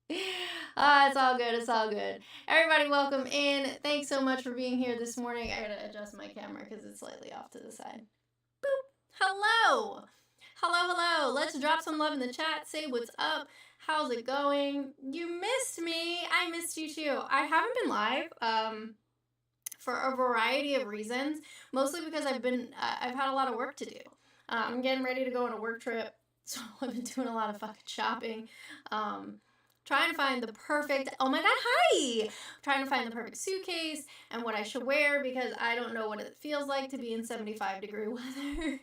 It's all good. It's all good. Everybody, welcome in. Thanks so much for being here this morning. I gotta adjust my camera because it's slightly off to the side. Boop. Hello. Hello, hello. Let's drop some love in the chat. Say what's up. How's it going? You missed me. I missed you too. I haven't been live. For a variety of reasons. Mostly because I've had a lot of work to do. I'm getting ready to go on a work trip, so I've been doing a lot of fucking shopping. Um, trying to find the perfect, oh my god, hi! Trying to find the perfect suitcase and what I should wear because I don't know what it feels like to be in 75-degree weather.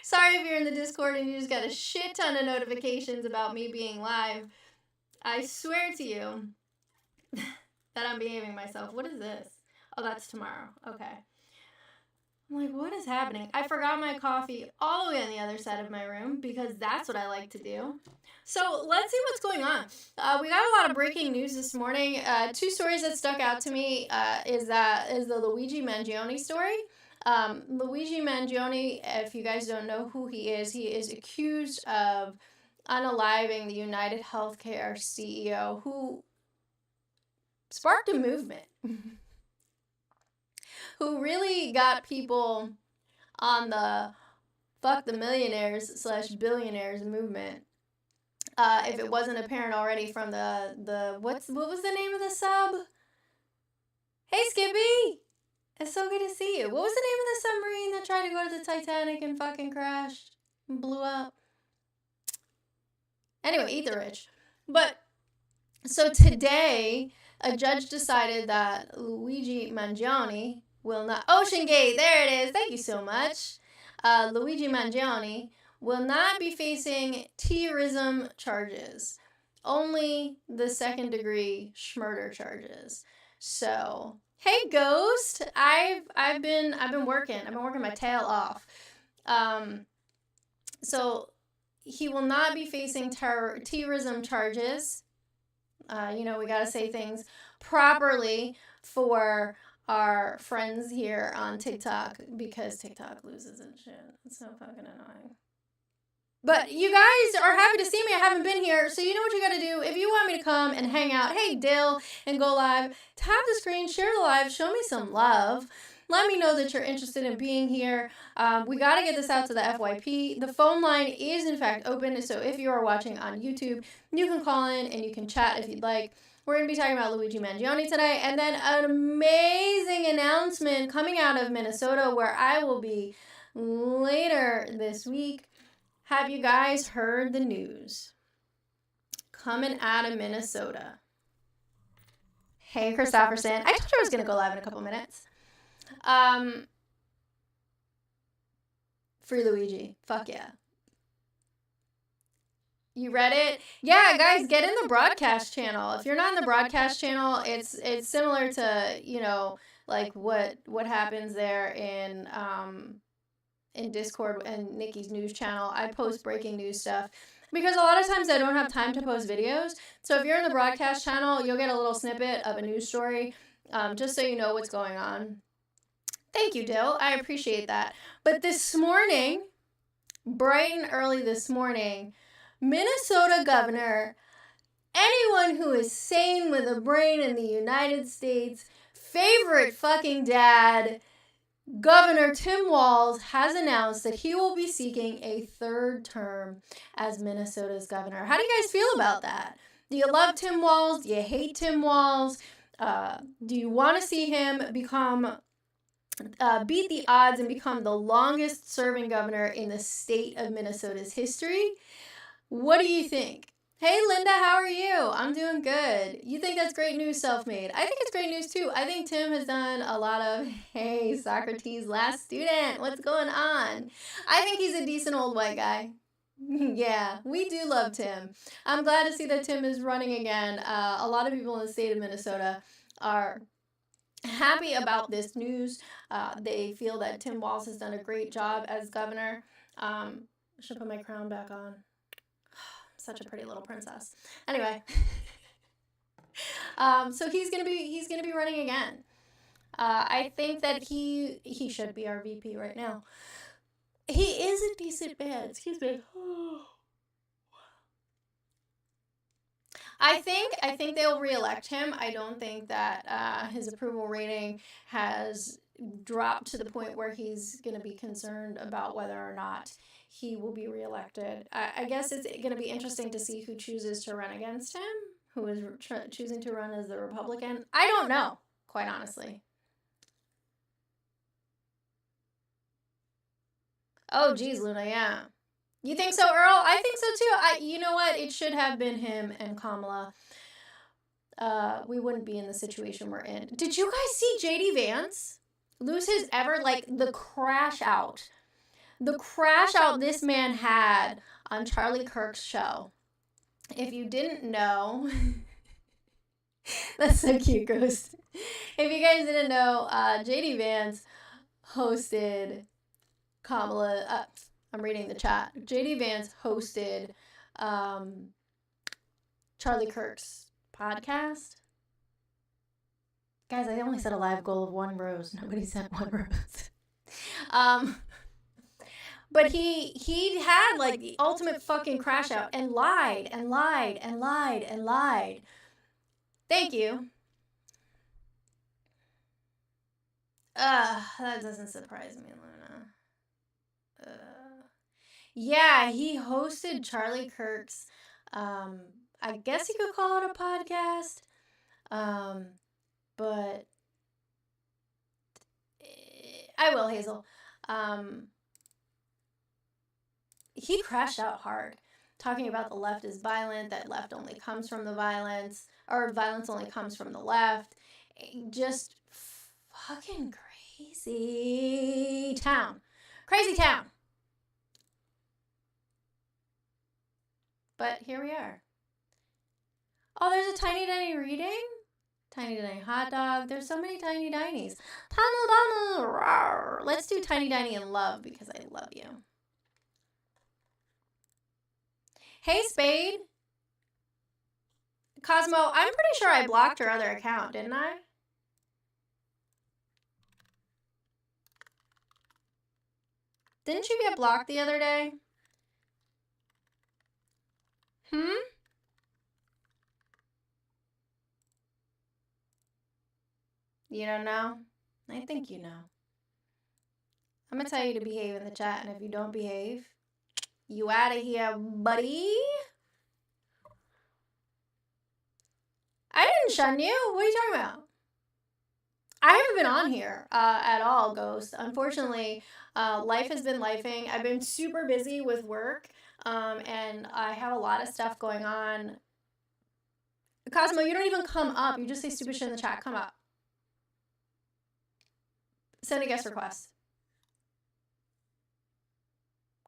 Sorry if you're in the Discord and you just got a shit ton of notifications about me being live. I swear to you that I'm behaving myself. What is this? Oh, that's tomorrow. Okay. I'm like, what is happening? I forgot my coffee all the way on the other side of my room because that's what I like to do. So let's see what's going on. We got a lot of breaking news this morning. Two stories that stuck out to me is the Luigi Mangione story. Luigi Mangione, if you guys don't know who he is accused of unaliving the United Healthcare CEO who sparked a movement. Who really got people on the fuck the millionaires / billionaires movement. If it wasn't apparent already from the what was the name of the sub? Hey Skippy! It's so good to see you. What was the name of the submarine that tried to go to the Titanic and fucking crashed and blew up? Anyway, eat the rich. But so today, a judge decided that Luigi Mangione will not. Ocean Gate, there it is. Thank you so much. Luigi Mangione will not be facing terrorism charges, only the second-degree murder charges. So, hey Ghost, I've been working. I've been working my tail off. So he will not be facing terrorism charges. We gotta say things properly for our friends here on TikTok because TikTok loses and shit. It's so fucking annoying. But you guys are happy to see me. I haven't been here, so you know what you gotta do. If you want me to come and hang out, hey Dill, and go live, tap the screen, share the live, show me some love. Let me know that you're interested in being here. We got to get this out to the FYP. The phone line is, in fact, open. So if you are watching on YouTube, you can call in and you can chat if you'd like. We're going to be talking about Luigi Mangione today. And then an amazing announcement coming out of Minnesota where I will be later this week. Have you guys heard the news? Coming out of Minnesota. Hey, Christopherson. I told you I was going to go live in a couple minutes. Free Luigi. Fuck yeah. You read it? Yeah, guys, get in the broadcast channel. If you're not in the broadcast channel, it's similar to, like what happens there in Discord and Nikki's news channel. I post breaking news stuff because a lot of times I don't have time to post videos. So if you're in the broadcast channel, you'll get a little snippet of a news story, just so you know what's going on. Thank you, Dill. I appreciate that. But this morning, bright and early this morning, Minnesota governor, anyone who is sane with a brain in the United States, favorite fucking dad, Governor Tim Walz has announced that he will be seeking a third term as Minnesota's governor. How do you guys feel about that? Do you love Tim Walz? Do you hate Tim Walz? Do you want to see him become beat the odds and become the longest serving governor in the state of Minnesota's history? What do you think? Hey Linda, how are you? I'm doing good. You think that's great news, Self-Made? I think it's great news too. I think Tim has done a lot of, hey, Socrates, last student, what's going on? I think he's a decent old white guy. Yeah, we do love Tim. I'm glad to see that Tim is running again. A lot of people in the state of Minnesota are happy about this news. They feel that Tim Walz has done a great job as governor. I should put my crown back on. Such a pretty little princess. Anyway, so he's gonna be running again. I think that he should be our VP right now. He is a decent man. Excuse me. I think they'll reelect him. I don't think that his approval rating has dropped to the point where he's going to be concerned about whether or not he will be reelected. I guess it's going to be interesting to see who chooses to run against him, who is choosing to run as the Republican. I don't know, quite honestly. Oh, geez, Luna, yeah. You think so, Earl? I think so too. You know what? It should have been him and Kamala. We wouldn't be in the situation we're in. Did you guys see JD Vance lose his ever, like, the crash out this man had on Charlie Kirk's show? If you didn't know, that's so cute, Ghost. If you guys didn't know, JD Vance hosted Kamala. I'm reading the chat. JD Vance hosted Charlie Kirk's podcast. Guys, I only set a live goal of 1 rose. Nobody said 1 rose. But he had like the ultimate fucking crash out and lied and lied and lied and lied. Thank you. That doesn't surprise me, Luna. Yeah, he hosted Charlie Kirk's, I guess you could call it a podcast. But I will, Hazel. He crashed out hard, talking about the left is violent, that left only comes from the violence, or violence only comes from the left. Just fucking crazy town. Crazy town. But here we are. Oh, there's a Tiny Denny reading? Tiny Denny hot dog. There's so many Tiny Dinies. Let's do Tiny Denny in love because I love you. Hey, Spade. Cosmo, I'm pretty sure I blocked your other account, didn't I? Didn't you get blocked the other day? You don't know? I think you know. I'm gonna tell you to behave in the chat, and if you don't behave, you out of here, buddy. I didn't shun you. What are you talking about? I haven't been on here at all, Ghost. Unfortunately, life has been lifing. I've been super busy with work, and I have a lot of stuff going on. Cosmo, you don't even come up. You just say stupid shit in the chat. Come up. Send a guest request.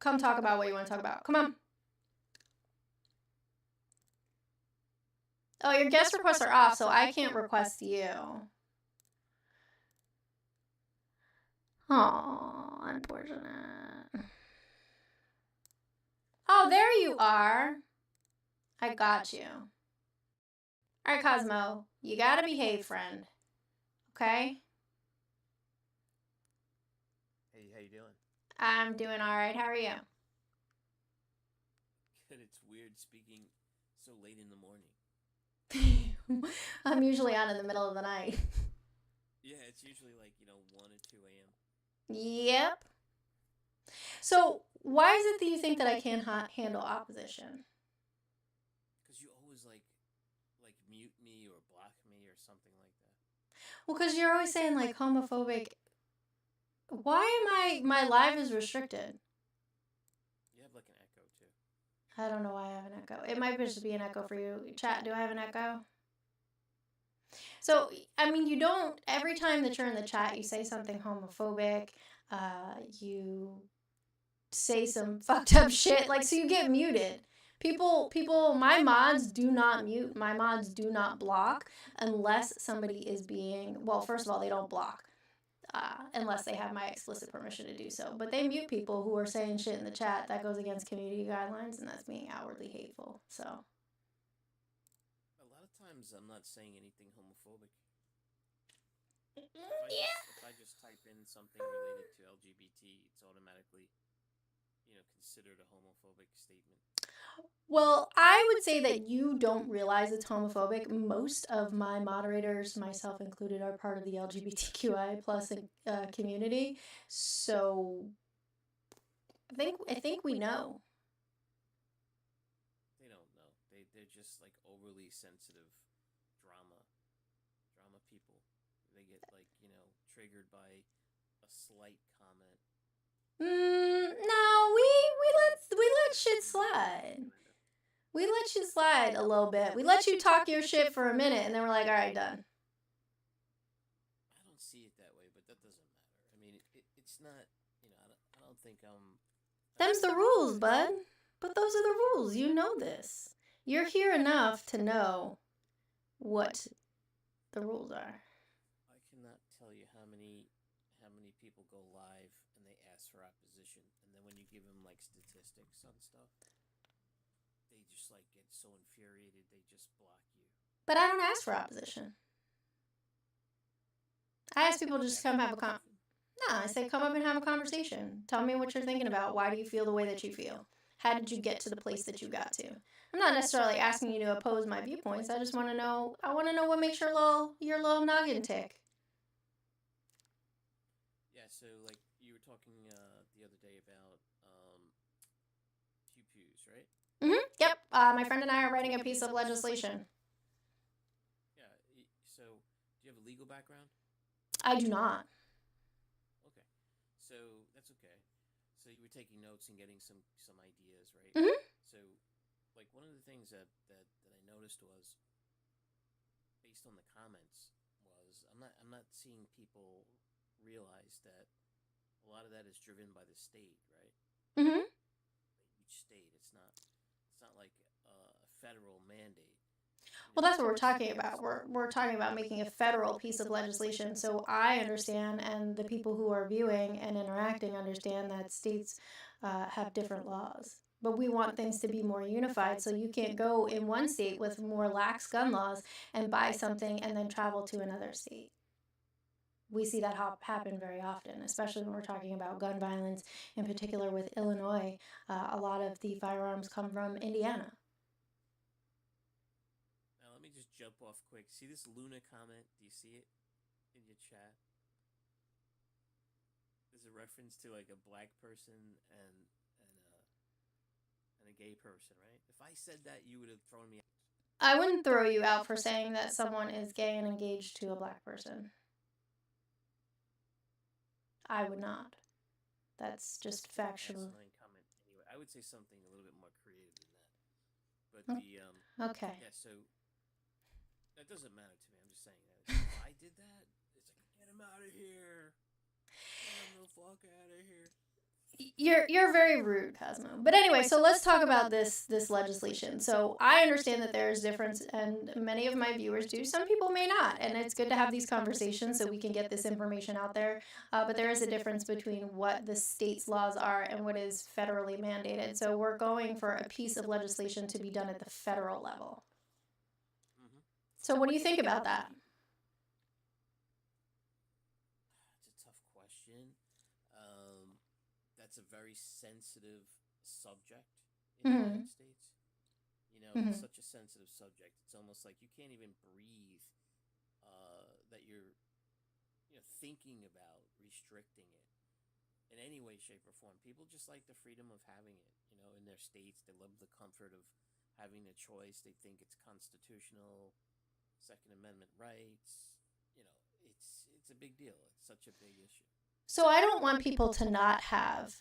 Come talk about what you want to talk about. Come on. Oh, your guest requests are off, so I can't request you. Oh, unfortunate. Oh, there you are. I got you. All right, Cosmo, you gotta behave, friend. Okay? Hey, how you doing? I'm doing all right. How are you? Good. It's weird speaking so late in the morning. I'm usually on in the middle of the night. Yeah, it's usually like, 1 or 2 a.m. Yep. So, why is it that you think that I can't handle opposition? Because you always like mute me or block me or something like that. Well, because you're always saying like homophobic. Why am my live is restricted? You have like an echo too. I don't know why I have an echo. It might just be an echo for you. Chat, do I have an echo? So, I mean, you don't, every time that you're in the chat, you say something homophobic, you say some fucked up shit, like, so you get muted. People, my mods do not mute, my mods do not block unless somebody is being, well, first of all, they don't block. Unless they have my explicit permission to do so. But they mute people who are saying shit in the chat that goes against community guidelines, and that's being outwardly hateful, so. A lot of times I'm not saying anything homophobic. If I just type in something related to LGBT, it's automatically, considered a homophobic statement? Well, I would say that you don't realize it's homophobic. Most of my moderators, myself included, are part of the LGBTQI plus community. So I think we know. They don't know. They're just like overly sensitive drama people. They get like triggered by a slight comment. No, we let shit slide. We let you slide a little bit. We let you talk your shit for a minute, and then we're like, all right, done. I don't see it that way, but that doesn't matter. I mean, it's not. I don't think I'm. Them's the rules, bud. But those are the rules. You know this. You're here enough to know what the rules are. I cannot tell you how many people go live and they ask for opposition, and then when you give them like statistics on stuff, they just like get so infuriated they just block you. But I don't ask for opposition. I ask people to just come have a I say come up and have a conversation. Tell me what you're thinking about. Why do you feel the way that you feel? How did you get to the place that you got to? I'm not necessarily asking you to oppose my viewpoints. I just want to know. I want to know what makes your little noggin tick. Yeah. So like you were talking the other day about pew pews, right? Yep. My friend and I are writing a piece of legislation. Yeah. So do you have a legal background? I do not. Okay. So that's okay. So you were taking notes and getting some ideas, right? So like one of the things that I noticed was based on the comments was I'm not seeing people realize that a lot of that is driven by the state, right? Each state. It's not like a federal mandate. Well, that's what we're talking about. We're talking about making a federal piece of legislation. So I understand, and the people who are viewing and interacting understand that states have different laws. But we want things to be more unified. So you can't go in one state with more lax gun laws and buy something and then travel to another state. We see that happen very often, especially when we're talking about gun violence, in particular with Illinois. A lot of the firearms come from Indiana. Now let me just jump off quick. See this Luna comment? Do you see it in your chat? There's a reference to like a black person and a gay person, right? If I said that, you would have thrown me out. I wouldn't throw you out for saying that someone is gay and engaged to a black person. I would not. That's just factual. Comment anyway. I would say something a little bit more creative than that. But okay. Yeah, so that doesn't matter to me. I'm just saying that if I did that, it's like get him out of here. Get him the fuck out of here. You're very rude, Cosmo. But anyway, so let's talk about this legislation. So I understand that there's difference, and many of my viewers do. Some people may not, and it's good to have these conversations so we can get this information out there. But there is a difference between what the state's laws are and what is federally mandated. So we're going for a piece of legislation to be done at the federal level. So what do you think about that? It's a tough question. That's a very sensitive subject in the United States. It's such a sensitive subject. It's almost like you can't even breathe that you're thinking about restricting it in any way, shape, or form. People just like the freedom of having it, in their states. They love the comfort of having a choice. They think it's constitutional, Second Amendment rights. It's a big deal. It's such a big issue. So I don't want people to not have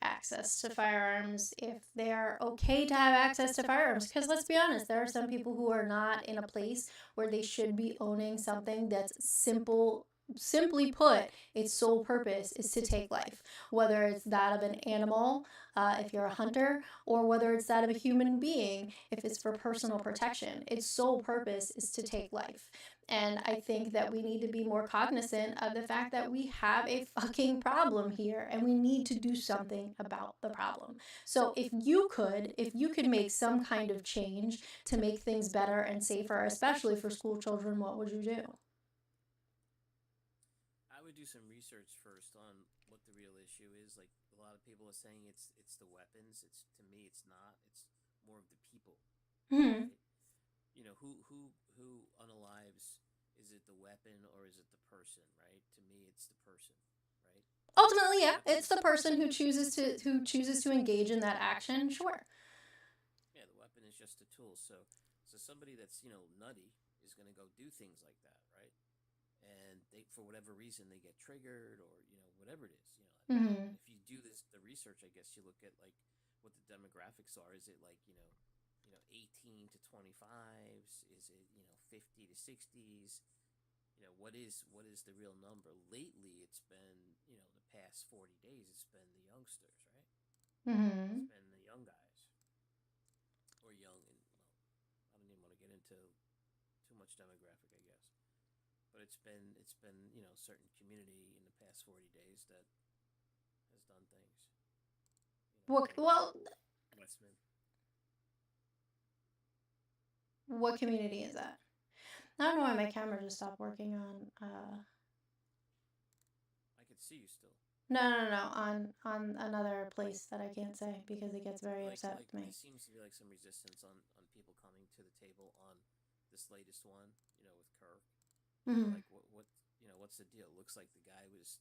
access to firearms if they are okay to have access to firearms. Because let's be honest, there are some people who are not in a place where they should be owning something that's simply put, its sole purpose is to take life, whether it's that of an animal, if you're a hunter, or whether it's that of a human being, if it's for personal protection. Its sole purpose is to take life. And I think that we need to be more cognizant of the fact that we have a fucking problem here, and we need to do something about the problem. So if you could make some kind of change to make things better and safer, especially for school children, what would you do? I would do some research first on what the real issue is. Like a lot of people people are saying it's the weapons. It's to me, it's not. It's more of the people, Hmm. right? You know, who unalives? Is it the weapon or is it the person? Right? To me, it's the person, right? Ultimately, The yeah, weapon it's is the person who chooses to engage in that action. Sure. yeah, the weapon is just a tool. So somebody that's nutty is going to go do things like that, right? And they for whatever reason they get triggered or whatever it is, Hmm. and if you do the research, I guess you look at like what the demographics are. Is it like 18 to 25s? Is it 50 to 60s? What is the real number? Lately it's been the past 40 days it's been the youngsters, right? It's Hmm. been the young guys or young, and I don't even want to get into too much demographic, I guess. But it's been certain community in the past 40 days that has done things. Well, Westman. what community is that? I don't know why my camera just stopped working on. I could see you still. No, on another place that I can't say because it gets very upset Like with me. there seems to be like some resistance on people coming to the table on this latest one. With Kirk. Hmm. Like what's the deal? Looks like the guy was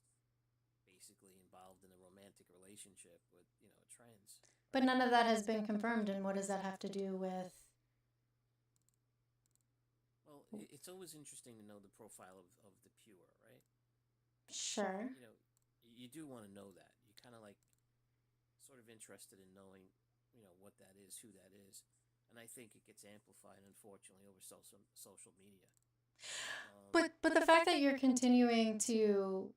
basically involved in a romantic relationship with trans. But none of that has been confirmed, and what does that have to do with? Well, it's always interesting to know the profile of the pure, right? Sure. You do want to know that. You kind of like sort of interested in knowing, what that is, who that is, and I think it gets amplified, unfortunately, over social media. But the fact that you're continuing to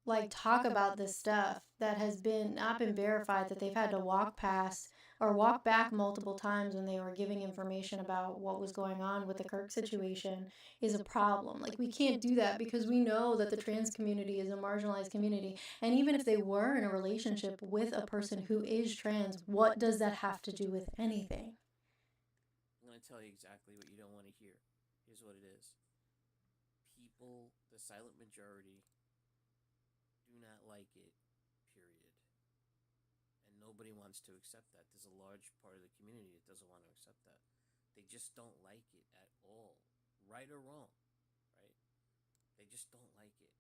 like talk about this stuff that has been not been verified, that they've had to walk past or walk back multiple times when they were giving information about what was going on with the Kirk situation is a problem. Like, we can't do that because we know that the trans community is a marginalized community, and even if they were in a relationship with a person who is trans, what does that have to do with anything? I'm going to tell you exactly what you don't want to hear. Here's what it is. People, the silent majority, do not like it, period. And nobody wants to accept that. There's a large part of the community that doesn't want to accept that. They just don't like it at all, right or wrong, right? They just don't like it.